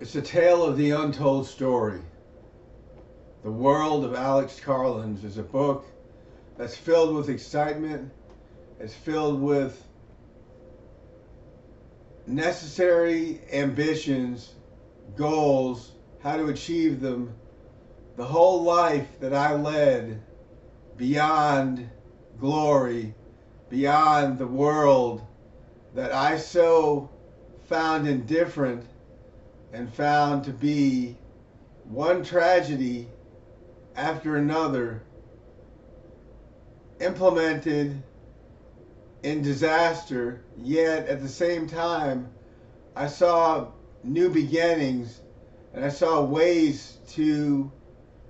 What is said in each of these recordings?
It's a tale of the untold story. The World of Alex Carlins is a book that's filled with excitement. It's filled with necessary ambitions, goals, how to achieve them. The whole life that I led beyond glory, beyond the world that I so found indifferent and found to be one tragedy after another, implemented in disaster, yet at the same time, I saw new beginnings and I saw ways to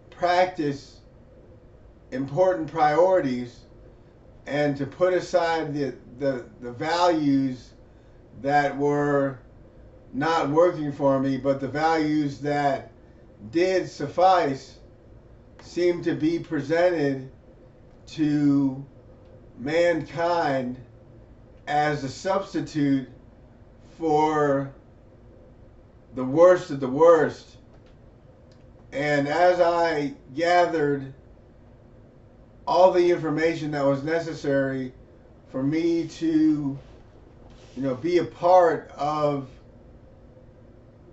practice important priorities and to put aside the values that were not working for me, but the values that did suffice seemed to be presented to mankind as a substitute for the worst of the worst. And as I gathered all the information that was necessary for me to, be a part of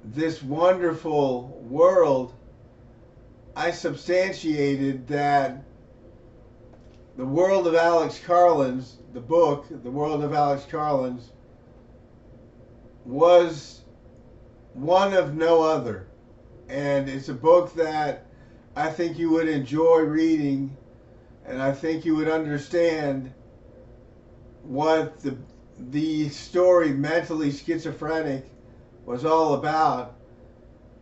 this wonderful world, I substantiated that the World of Alex Carlins, the book, The World of Alex Carlins, was one of no other. And it's a book that I think you would enjoy reading, and I think you would understand what the story Mentally Schizophrenic was all about,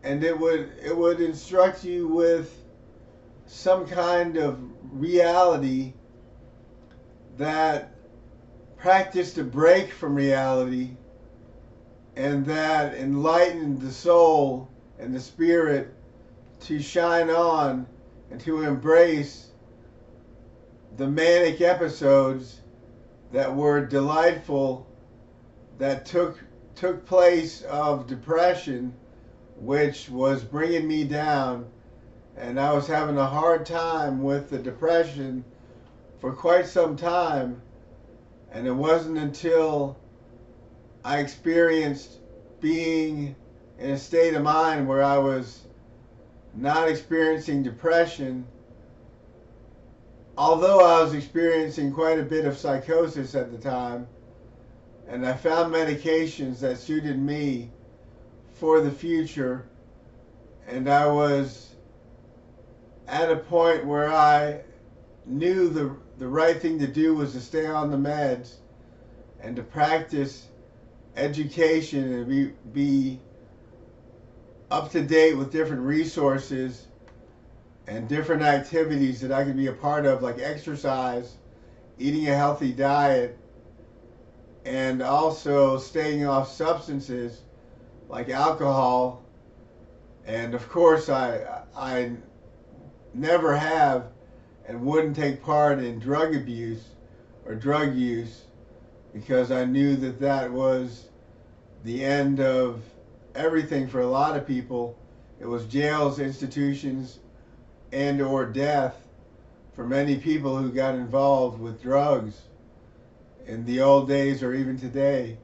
and it would instruct you with some kind of reality that practiced a break from reality and that enlightened the soul and the spirit to shine on and to embrace the manic episodes that were delightful, that took place of depression, which was bringing me down, and I was having a hard time with the depression for quite some time. And it wasn't until I experienced being in a state of mind where I was not experiencing depression, although I was experiencing quite a bit of psychosis at the time, and I found medications that suited me for the future, and I was at a point where I knew the right thing to do was to stay on the meds and to practice education and be up to date with different resources and different activities that I could be a part of, like exercise, eating a healthy diet, and also staying off substances like alcohol. And of course I never have and wouldn't take part in drug abuse or drug use, because I knew that was the end of everything for a lot of people. It was jails, institutions, and or death for many people who got involved with drugs in the old days or even today.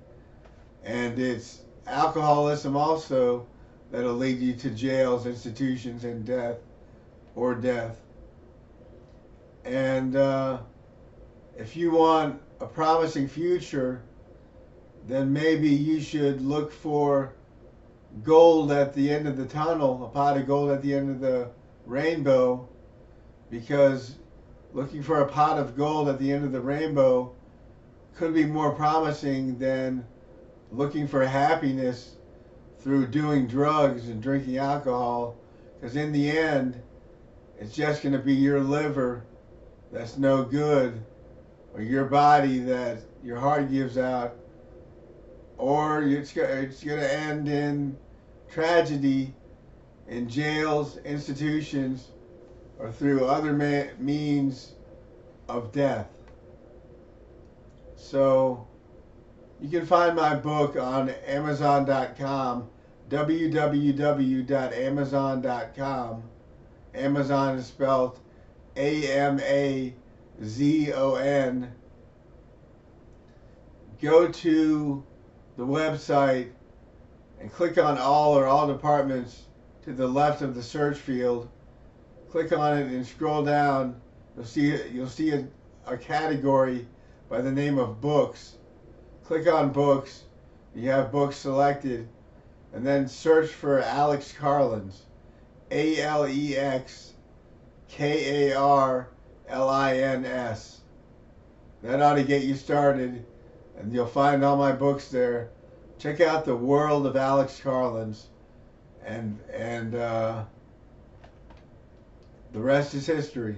And it's alcoholism also that'll lead you to jails, institutions, and death or death. And if you want a promising future, then maybe you should look for gold at the end of the tunnel, a pot of gold at the end of the rainbow, because looking for a pot of gold at the end of the rainbow could be more promising than looking for happiness through doing drugs and drinking alcohol, because in the end, it's just going to be your liver that's no good, or your body that your heart gives out, or it's going to end in tragedy in jails, institutions, or through other means of death. So you can find my book on Amazon.com. www.amazon.com. Amazon is spelled Amazon. Go to the website and click on all departments to the left of the search field. Click on it and scroll down. You'll see a category by the name of books. Click on books. You have books selected, and then search for Alex Carlins. AlexKarlins. That ought to get you started, and you'll find all my books there. Check out The World of Alex Carlins, and the rest is history.